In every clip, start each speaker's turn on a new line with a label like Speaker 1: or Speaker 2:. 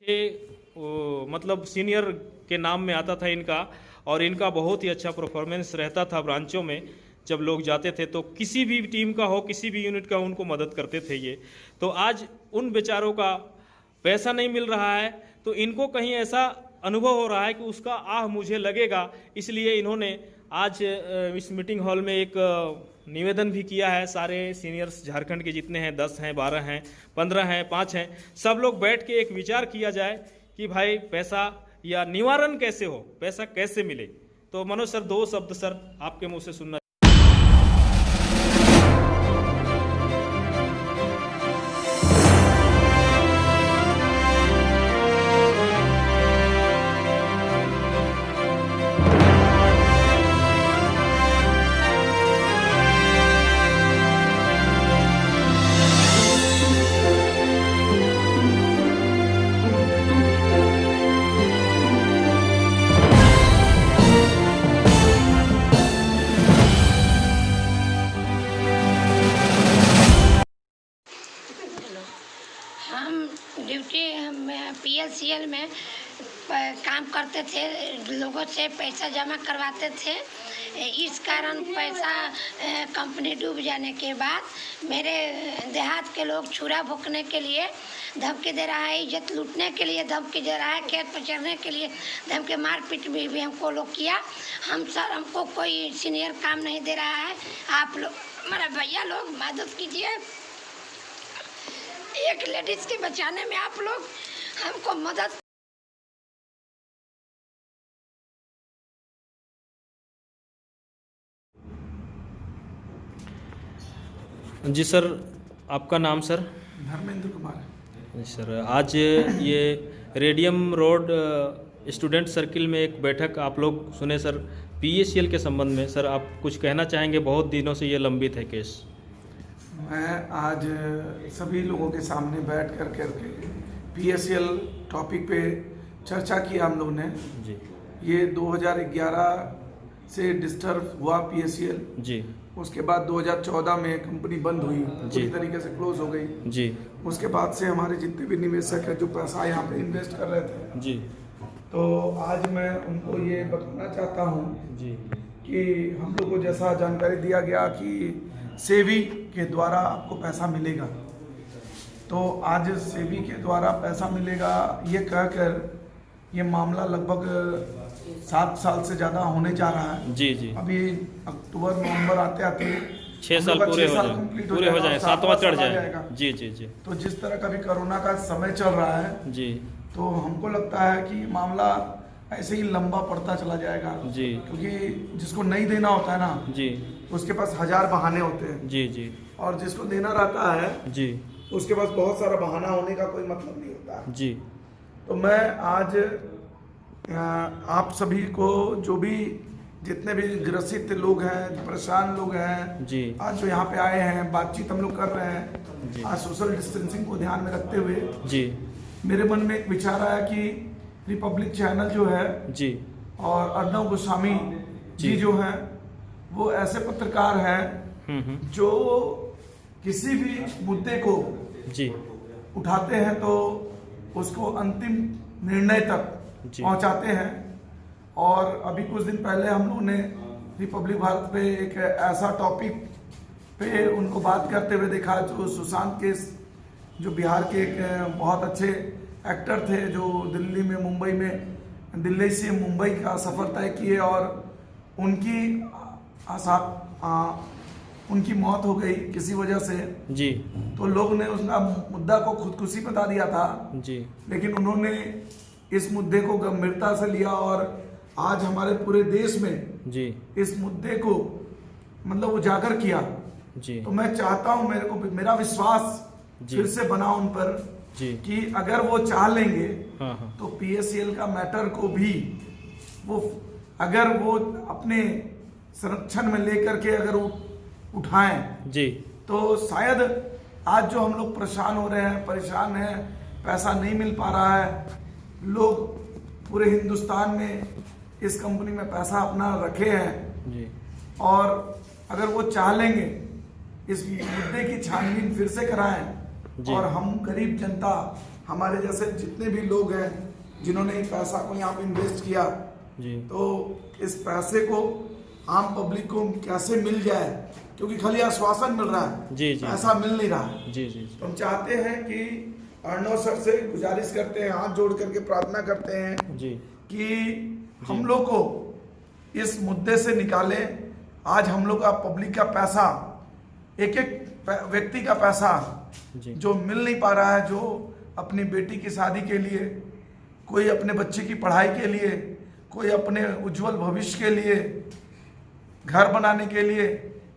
Speaker 1: मतलब सीनियर के नाम में आता था इनका, और इनका बहुत ही अच्छा परफॉर्मेंस रहता था ब्रांचों में। जब लोग जाते थे तो किसी भी टीम का हो, किसी भी यूनिट का, उनको मदद करते थे ये। तो आज उन बेचारों का पैसा नहीं मिल रहा है, तो इनको कहीं ऐसा अनुभव हो रहा है कि उसका आह मुझे लगेगा, इसलिए इन्होंने आज इस मीटिंग हॉल में एक निवेदन भी किया है। सारे सीनियर्स झारखंड के जितने हैं, 10 हैं, 12 हैं, 15 हैं, 5 हैं, सब लोग बैठ के एक विचार किया जाए कि भाई पैसा या निवारण कैसे हो, पैसा कैसे मिले। तो मनोज सर, 2 शब्द सर आपके मुंह से सुनना।
Speaker 2: हम PLCL में काम करते थे, लोगों से पैसा जमा करवाते थे। इस कारण पैसा कंपनी डूब जाने के बाद मेरे देहात के लोग छुरा भोंकने के लिए धमकी दे रहा है, इज्जत लूटने के लिए धमकी दे रहा है, खेत पर चढ़ने के लिए धमकी, मारपीट भी हमको लोग किया। हमको कोई सीनियर काम नहीं दे रहा है। आप लोग, हमारा भैया लोग मदद कीजिए। एक लेडीज के बचाने में आप लोग हमको मदद।
Speaker 1: जी सर, आपका नाम सर?
Speaker 3: धर्मेंद्र कुमार।
Speaker 1: जी सर, आज ये रेडियम रोड स्टूडेंट सर्किल में एक बैठक आप लोग सुने सर, PACL के संबंध में। सर, आप कुछ कहना चाहेंगे? बहुत दिनों से ये लंबित है केस।
Speaker 3: मैं आज सभी लोगों के सामने बैठ करके PACL टॉपिक पे चर्चा की हम लोगों ने।
Speaker 1: जी।
Speaker 3: ये 2011 से डिस्टर्ब हुआ PACL।
Speaker 1: जी।
Speaker 3: उसके बाद 2014 में कंपनी बंद हुई, पूरी तरीके से क्लोज हो गई।
Speaker 1: जी।
Speaker 3: उसके बाद से हमारे जितने भी निवेशक हैं जो पैसा यहाँ पे इन्वेस्ट कर रहे थे,
Speaker 1: जी,
Speaker 3: तो आज मैं उनको ये बताना चाहता हूँ
Speaker 1: जी,
Speaker 3: कि हम लोग को जैसा जानकारी दिया गया कि सेवी के द्वारा आपको पैसा मिलेगा, तो आज सेवी के द्वारा पैसा मिलेगा ये कहकर ये मामला लगभग 7 साल से ज़्यादा होने जा रहा है।
Speaker 1: जी, जी।
Speaker 3: अभी अक्टूबर नवंबर आते आते
Speaker 1: 6 साल पूरे हो जाए, 7वां चढ़ जाएगा। जी, जी, जी।
Speaker 3: तो जिस तरह का भी कोरोना का समय चल रहा है
Speaker 1: जी,
Speaker 3: तो हमको लगता है कि मामला ऐसे ही लंबा पड़ता चला जाएगा।
Speaker 1: जी,
Speaker 3: क्योंकि जिसको नहीं देना होता है ना,
Speaker 1: जी,
Speaker 3: उसके पास 1000 बहाने होते हैं।
Speaker 1: जी, जी,
Speaker 3: और जिसको देना रहता है
Speaker 1: जी,
Speaker 3: उसके पास बहुत सारा बहाना होने का कोई मतलब नहीं होता।
Speaker 1: जी।
Speaker 3: तो मैं आज आप सभी को, जो भी जितने भी ग्रसित लोग हैं, परेशान लोग हैं,
Speaker 1: जी,
Speaker 3: आज जो यहाँ पे आए हैं, बातचीत हम लोग कर रहे हैं आज सोशल डिस्टेंसिंग को ध्यान में रखते हुए,
Speaker 1: जी,
Speaker 3: मेरे मन में एक विचार आया कि रिपब्लिक चैनल जो है
Speaker 1: जी,
Speaker 3: और अर्णव गोस्वामी जी जो हैं, वो ऐसे पत्रकार हैं जो किसी भी मुद्दे को
Speaker 1: जी,
Speaker 3: उठाते हैं तो उसको अंतिम निर्णय तक पहुंचाते हैं। और अभी कुछ दिन पहले हम लोगों ने रिपब्लिक भारत पे एक ऐसा टॉपिक पे उनको बात करते हुए देखा, जो सुशांत केस, जो बिहार के एक बहुत अच्छे एक्टर थे, जो दिल्ली से मुंबई का सफ़र तय किए और उनकी मौत हो गई किसी वजह से। जी। तो लोग ने उसका मुद्दा को खुदकुशी बता दिया था। जी। लेकिन उन्होंने इस मुद्दे को गंभीरता से लिया और आज हमारे पूरे देश में जी इस मुद्दे को मतलब उजागर किया। जी। तो मैं चाहता हूं, मेरा विश्वास फिर से बना उन पर जी कि अगर वो चाह लेंगे तो PACL का मैटर को भी वो, अगर वो अपने संरक्षण में लेकर के अगर उठाएं जी, तो शायद आज जो हम लोग परेशान हो रहे हैं, परेशान हैं, पैसा नहीं मिल पा रहा है, लोग पूरे हिंदुस्तान में इस कंपनी में पैसा अपना रखे हैं जी, और अगर वो चाह लेंगे इस मुद्दे की छानबीन फिर से कराएं और हम गरीब जनता हमारे जैसे जितने भी लोग हैं जिन्होंने पैसा को यहाँ पे इन्वेस्ट किया
Speaker 1: जी।
Speaker 3: तो इस पैसे को आम पब्लिक को कैसे मिल जाए, क्योंकि खाली आश्वासन मिल रहा है,
Speaker 1: जी जी
Speaker 3: पैसा मिल नहीं रहा है।
Speaker 1: जी जी
Speaker 3: तो हम चाहते हैं कि अर्णव सर से गुजारिश करते हैं, हाथ जोड़ करके प्रार्थना करते हैं
Speaker 1: जी
Speaker 3: कि हम लोग को इस मुद्दे से निकालें। आज हम लोग का पब्लिक का पैसा, एक एक व्यक्ति का पैसा
Speaker 1: जी
Speaker 3: जो मिल नहीं पा रहा है, जो अपनी बेटी की शादी के लिए, कोई अपने बच्चे की पढ़ाई के लिए, कोई अपने उज्जवल भविष्य के लिए, घर बनाने के लिए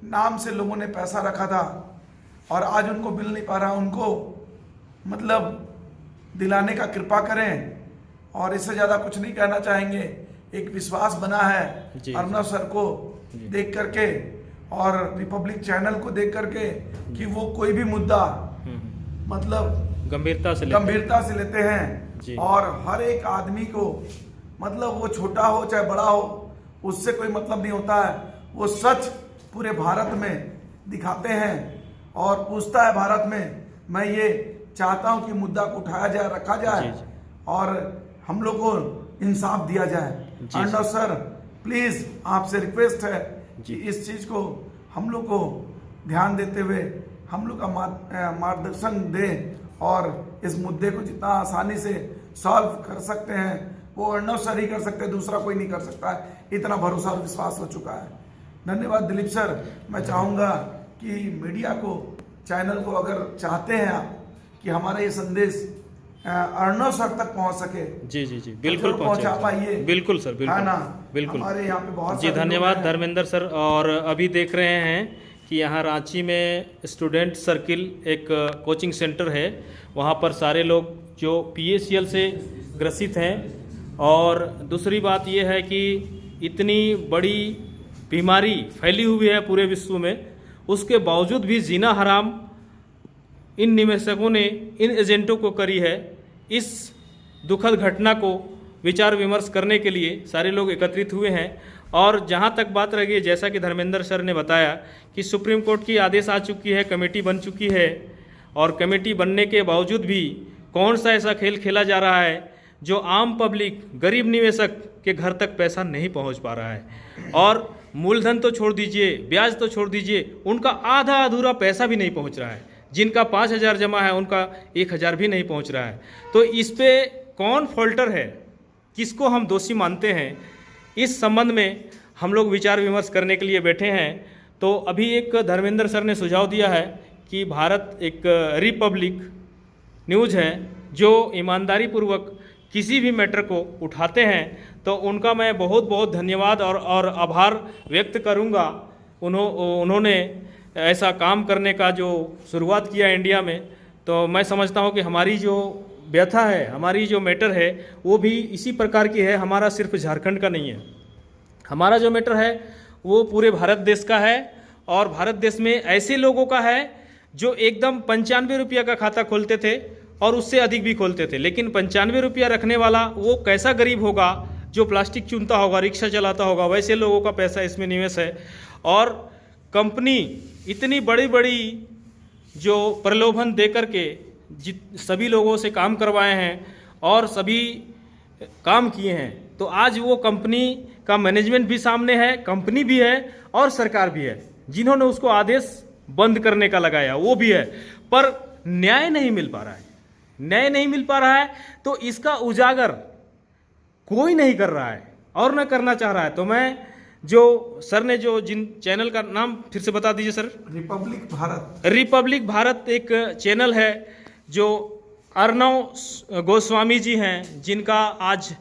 Speaker 3: नाम से लोगों ने पैसा रखा था और आज उनको मिल नहीं पा रहा, उनको मतलब दिलाने का कृपा करें। और इससे ज़्यादा कुछ नहीं कहना चाहेंगे। एक विश्वास बना है अर्णव सर को देख करके और रिपब्लिक चैनल को देख करके कि वो कोई भी मुद्दा मतलब गंभीरता से लेते हैं और हर एक आदमी को, मतलब वो छोटा हो चाहे बड़ा हो, उससे कोई मतलब नहीं होता है। वो सच पूरे भारत में दिखाते हैं और पूछता है भारत में। मैं ये चाहता हूं कि मुद्दा को उठाया जाए, रखा जाए और हम लोग को इंसाफ दिया जाए। अर्णव सर प्लीज आपसे रिक्वेस्ट है कि इस चीज को हम लोग को ध्यान देते हुए हम लोग का मार्गदर्शन दें और इस मुद्दे को जितना आसानी से सॉल्व कर सकते हैं वो अर्णव सर ही कर सकते हैं, दूसरा कोई नहीं कर सकता है। इतना भरोसा और विश्वास हो चुका है। धन्यवाद दिलीप सर। मैं चाहूँगा कि मीडिया को, चैनल को, अगर चाहते हैं आप कि हमारा ये संदेश अर्णव सर तक पहुंच सके,
Speaker 1: जी जी जी बिल्कुल
Speaker 3: पहुंचा पाइए।
Speaker 1: बिल्कुल सर, बिल्कुल
Speaker 3: है ना,
Speaker 1: बिल्कुल
Speaker 3: हमारे यहाँ पे बहुत
Speaker 1: जी। धन्यवाद धर्मेंद्र सर। और अभी देख रहे हैं कि यहाँ रांची में स्टूडेंट सर्किल एक कोचिंग सेंटर है, वहाँ पर सारे लोग जो PACL से ग्रसित हैं। और दूसरी बात ये है कि इतनी बड़ी बीमारी फैली हुई है पूरे विश्व में, उसके बावजूद भी जीना हराम इन निवेशकों ने, इन एजेंटों को करी है। इस दुखद घटना को विचार विमर्श करने के लिए सारे लोग एकत्रित हुए हैं। और जहाँ तक बात रह गई, जैसा कि धर्मेंद्र सर ने बताया कि सुप्रीम कोर्ट की आदेश आ चुकी है, कमेटी बन चुकी है और कमेटी बनने के बावजूद भी कौन सा ऐसा खेल खेला जा रहा है जो आम पब्लिक, गरीब निवेशक के घर तक पैसा नहीं पहुंच पा रहा है। और मूलधन तो छोड़ दीजिए, ब्याज तो छोड़ दीजिए, उनका आधा अधूरा पैसा भी नहीं पहुंच रहा है। जिनका 5,000 जमा है उनका 1,000 भी नहीं पहुंच रहा है। तो इस पे कौन फॉल्टर है, किसको हम दोषी मानते हैं, इस संबंध में हम लोग विचार विमर्श करने के लिए बैठे हैं। तो अभी एक धर्मेंद्र सर ने सुझाव दिया है कि भारत एक रिपब्लिक न्यूज़ है जो ईमानदारी पूर्वक किसी भी मैटर को उठाते हैं, तो उनका मैं बहुत बहुत धन्यवाद और आभार व्यक्त करूंगा। उन्होंने ऐसा काम करने का जो शुरुआत किया इंडिया में, तो मैं समझता हूं कि हमारी जो व्यथा है, हमारी जो मैटर है वो भी इसी प्रकार की है। हमारा सिर्फ झारखंड का नहीं है, हमारा जो मैटर है वो पूरे भारत देश का है। और भारत देश में ऐसे लोगों का है जो एकदम 95 रुपया का खाता खोलते थे और उससे अधिक भी खोलते थे, लेकिन 95 रुपया रखने वाला वो कैसा गरीब होगा जो प्लास्टिक चुनता होगा, रिक्शा चलाता होगा, वैसे लोगों का पैसा इसमें निवेश है। और कंपनी इतनी बड़ी बड़ी जो प्रलोभन दे करके सभी लोगों से काम करवाए हैं और सभी काम किए हैं, तो आज वो कंपनी का मैनेजमेंट भी सामने है, कंपनी भी है और सरकार भी है, जिन्होंने उसको आदेश बंद करने का लगाया वो भी है, पर न्याय नहीं मिल पा रहा है। न्याय नहीं मिल पा रहा है तो इसका उजागर कोई नहीं कर रहा है और न करना चाह रहा है। तो मैं जो सर ने जो जिन चैनल का नाम फिर से बता दीजिए सर। रिपब्लिक भारत एक चैनल है जो अर्णव गोस्वामी जी हैं, जिनका आज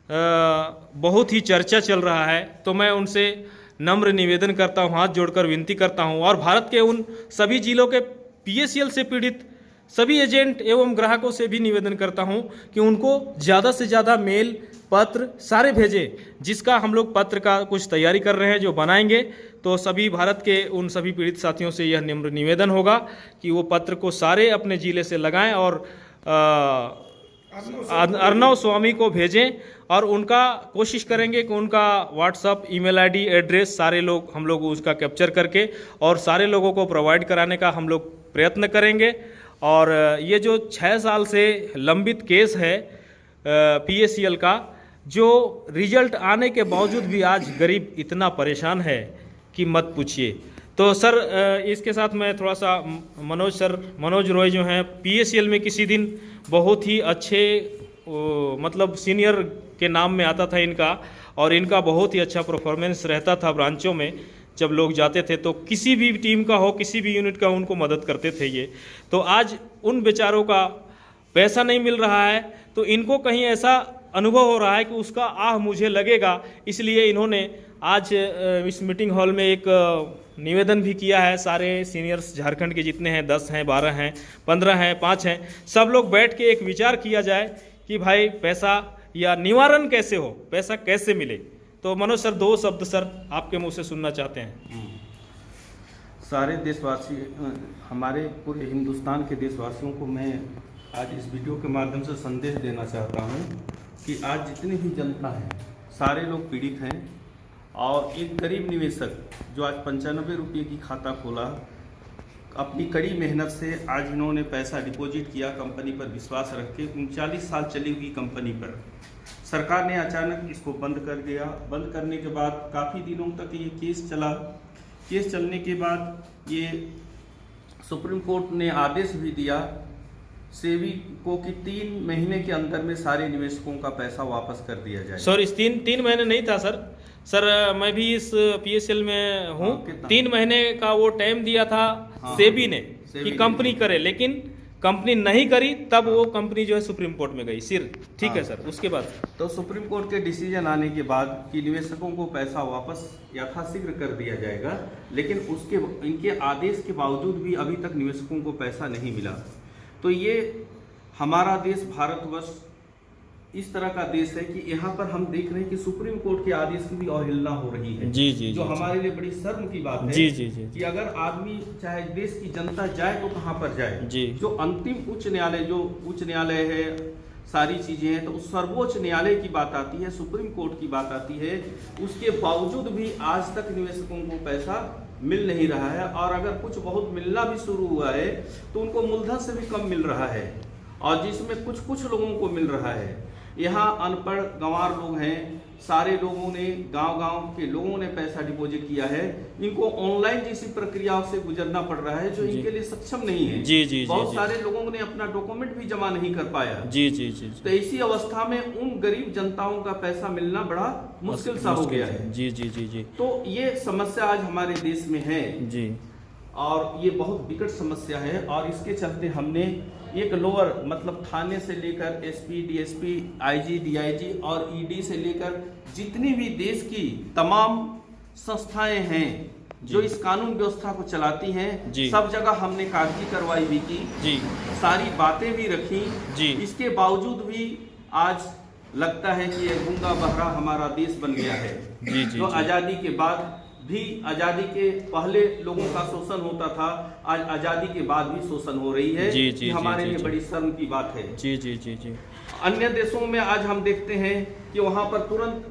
Speaker 1: बहुत ही चर्चा चल रहा है। तो मैं उनसे नम्र निवेदन करता हूं, हाथ जोड़कर विनती करता हूं और भारत के उन सभी जिलों के PACL से पीड़ित सभी एजेंट एवं ग्राहकों से भी निवेदन करता हूं कि उनको ज़्यादा से ज़्यादा मेल पत्र सारे भेजें, जिसका हम लोग पत्र का कुछ तैयारी कर रहे हैं जो बनाएंगे। तो सभी भारत के उन सभी पीड़ित साथियों से यह निम्र निवेदन होगा कि वो पत्र को सारे अपने जिले से लगाएं और अर्णव स्वामी को भेजें और उनका कोशिश करेंगे कि उनका व्हाट्सअप, ईमेल ID, एड्रेस सारे लोग हम लोग उसका कैप्चर करके और सारे लोगों को प्रोवाइड कराने का हम लोग प्रयत्न करेंगे। और ये जो 6 साल से लंबित केस है PACL का, जो रिजल्ट आने के बावजूद भी आज गरीब इतना परेशान है कि मत पूछिए। तो सर इसके साथ मैं थोड़ा सा मनोज रॉय जो हैं PACL में किसी दिन बहुत ही अच्छे मतलब सीनियर के नाम में आता था इनका, और इनका बहुत ही अच्छा परफॉर्मेंस रहता था ब्रांचों में। जब लोग जाते थे तो किसी भी टीम का हो, किसी भी यूनिट का, उनको मदद करते थे ये। तो आज उन बेचारों का पैसा नहीं मिल रहा है, तो इनको कहीं ऐसा अनुभव हो रहा है कि उसका आह मुझे लगेगा, इसलिए इन्होंने आज इस मीटिंग हॉल में एक निवेदन भी किया है। सारे सीनियर्स झारखंड के जितने हैं, 10 हैं, 12 हैं, 15 हैं, 5 हैं, सब लोग बैठ के एक विचार किया जाए कि भाई पैसा या निवारण कैसे हो, पैसा कैसे मिले। तो मनोज सर 2 शब्द सर आपके मुंह से सुनना चाहते हैं।
Speaker 4: सारे देशवासी, हमारे पूरे हिंदुस्तान के देशवासियों को मैं आज इस वीडियो के माध्यम से संदेश देना चाहता हूं कि आज जितनी भी जनता है, सारे लोग पीड़ित हैं। और एक गरीब निवेशक जो आज 95 रुपये की खाता खोला, अपनी कड़ी मेहनत से आज इन्होंने पैसा डिपॉजिट किया कंपनी पर विश्वास रख के। 39 साल चली हुई कंपनी पर सरकार ने अचानक इसको बंद कर दिया। बंद करने के बाद काफ़ी दिनों तक ये केस चला। केस चलने के बाद ये सुप्रीम कोर्ट ने आदेश भी दिया सेबी को कि 3 महीने के अंदर में सारे निवेशकों का पैसा वापस कर दिया जाए।
Speaker 1: सर इस 3 महीने नहीं था सर मैं भी इस PACL में हूँ। 3 महीने का वो टाइम दिया था सेबी ने कि कंपनी करे, लेकिन कंपनी नहीं करी, तब वो कंपनी जो है सुप्रीम कोर्ट में गई सिर। ठीक है सर, उसके बाद
Speaker 4: तो सुप्रीम कोर्ट के डिसीजन आने के बाद कि निवेशकों को पैसा वापस यथाशीघ्र कर दिया जाएगा, लेकिन इनके आदेश के बावजूद भी अभी तक निवेशकों को पैसा नहीं मिला। तो ये हमारा देश भारतवर्ष इस तरह का देश है कि यहाँ पर हम देख रहे हैं कि सुप्रीम कोर्ट के आदेश की भी अवहेलना हो रही है।
Speaker 1: जी
Speaker 4: जो हमारे लिए बड़ी शर्म की बात है।
Speaker 1: जी
Speaker 4: कि अगर आदमी चाहे देश की जनता जाए तो कहाँ पर जाए।
Speaker 1: जी।
Speaker 4: जो अंतिम उच्च न्यायालय है, सारी चीजें हैं, तो उस सर्वोच्च न्यायालय की बात आती है, सुप्रीम कोर्ट की बात आती है, उसके बावजूद भी आज तक निवेशकों को पैसा मिल नहीं रहा है। और अगर कुछ बहुत मिलना भी शुरू हुआ है तो उनको मूलधन से भी कम मिल रहा है, और जिसमें कुछ लोगों को मिल रहा है। यहाँ अनपढ़ गंवार लोग हैं, सारे लोगों ने, गांव के लोगों ने पैसा डिपॉजिट किया है। इनको ऑनलाइन जैसी प्रक्रियाओं से गुजरना पड़ रहा है जो इनके लिए सक्षम नहीं है। बहुत सारे लोगों ने अपना डॉक्यूमेंट भी जमा नहीं कर पाया। तो ऐसी अवस्था में उन गरीब जनताओं का पैसा मिलना बड़ा मुश्किल सा हो गया है।
Speaker 1: जी।
Speaker 4: तो ये समस्या आज हमारे देश में है
Speaker 1: जी,
Speaker 4: और ये बहुत विकट समस्या है। और इसके चलते हमने एक लोअर मतलब थाने से लेकर SP, DSP, IG, DIG और ED से लेकर जितनी भी देश की तमाम संस्थाएं हैं जो इस कानून व्यवस्था को चलाती हैं, सब जगह हमने कागजी कार्रवाई भी की जी, सारी बातें भी रखी जी। इसके बावजूद भी आज लगता है कि ये गूंगा बहरा हमारा देश बन गया है। तो आज़ादी के बाद भी, आज़ादी के पहले लोगों का शोषण होता था, आज आज़ादी के बाद भी शोषण हो रही है। जी, हमारे लिए बड़ी शर्म की बात है।
Speaker 1: जी।
Speaker 4: अन्य देशों में आज हम देखते हैं कि वहां पर तुरंत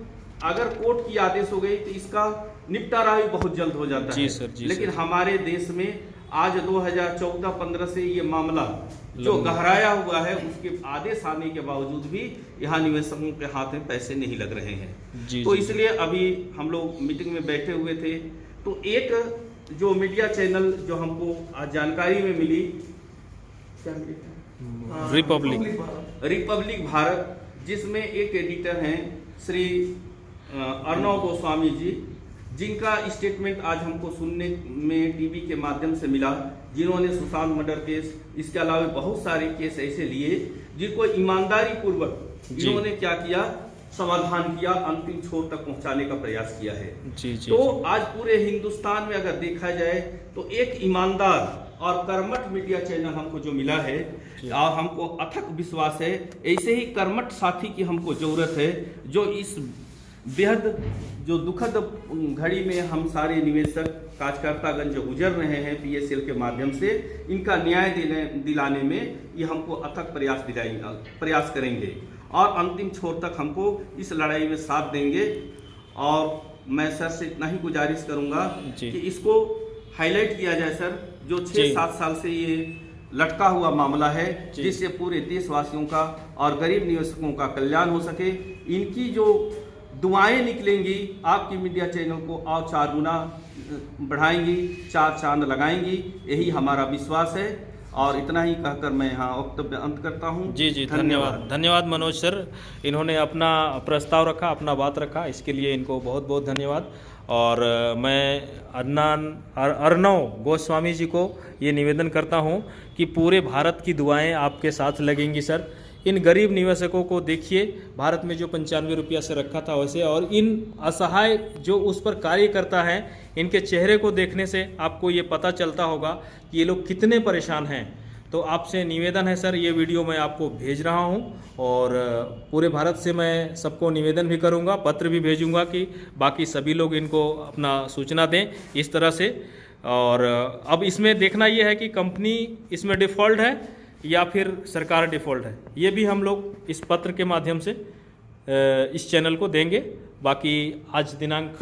Speaker 4: अगर कोर्ट की आदेश हो गई तो इसका निपटारा भी बहुत जल्द हो जाता है। लेकिन हमारे देश में आज 2014-15 से ये मामला जो गहराया हुआ है, उसके आदेश आने के बावजूद भी यहाँ निवेशकों के हाथ में पैसे नहीं लग रहे हैं। तो इसलिए अभी हम लोग मीटिंग में बैठे हुए थे, तो एक जो मीडिया चैनल जो हमको आज जानकारी में मिली, क्या रिपब्लिक भारत, जिसमें एक एडिटर हैं श्री अर्णव गोस्वामी जी, जिनका स्टेटमेंट आज हमको सुनने में टीवी के माध्यम से मिला, जिन्होंने सुशांत मर्डर केस, इसके अलावा बहुत सारे केस ऐसे लिए जिनको ईमानदारी पूर्वक इन्होंने क्या किया, समाधान किया, अंतिम छोर तक पहुंचाने का प्रयास किया है। तो आज पूरे हिंदुस्तान में अगर देखा जाए तो एक ईमानदार और कर्मठ मीडिया चैनल हमको जो मिला है, और हमको अथक विश्वास है ऐसे ही कर्मठ साथी की हमको जरूरत है, जो इस बेहद जो दुखद घड़ी में हम सारे निवेशक कार्यकर्तागण जो गुजर रहे हैं PACL के माध्यम से, इनका न्याय दिलाने में ये हमको अथक प्रयास करेंगे और अंतिम छोर तक हमको इस लड़ाई में साथ देंगे। और मैं सर से इतना ही गुजारिश करूंगा कि इसको हाईलाइट किया जाए सर, जो 6-7 साल से ये लटका हुआ मामला है, जिससे पूरे देशवासियों का और गरीब निवेशकों का कल्याण हो सके। इनकी जो दुआएं निकलेंगी आपकी मीडिया चैनल को और 4 गुना बढ़ाएंगी, 4 चांद लगाएंगी, यही हमारा विश्वास है। और इतना ही कहकर मैं यहाँ वक्तव्य अंत करता हूँ।
Speaker 1: जी धन्यवाद। धन्यवाद मनोज सर, इन्होंने अपना प्रस्ताव रखा, अपना बात रखा, इसके लिए इनको बहुत बहुत धन्यवाद। और मैं अर्णव गोस्वामी जी को ये निवेदन करता हूँ कि पूरे भारत की दुआएं आपके साथ लगेंगी सर। इन गरीब निवेशकों को देखिए, भारत में जो 95 रुपया से रखा था वैसे, और इन असहाय जो उस पर कार्य करता है, इनके चेहरे को देखने से आपको ये पता चलता होगा कि ये लोग कितने परेशान हैं। तो आपसे निवेदन है सर, ये वीडियो मैं आपको भेज रहा हूँ और पूरे भारत से मैं सबको निवेदन भी करूँगा, पत्र भी भेजूँगा कि बाकी सभी लोग इनको अपना सूचना दें इस तरह से। और अब इसमें देखना ये है कि कंपनी इसमें डिफ़ॉल्ट है या फिर सरकार डिफ़ॉल्ट है, ये भी हम लोग इस पत्र के माध्यम से इस चैनल को देंगे। बाकी आज दिनांक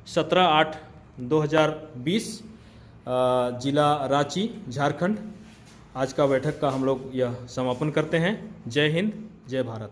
Speaker 1: 17/8/2020 जिला रांची, झारखंड, आज का बैठक का हम लोग यह समापन करते हैं। जय हिंद, जय भारत।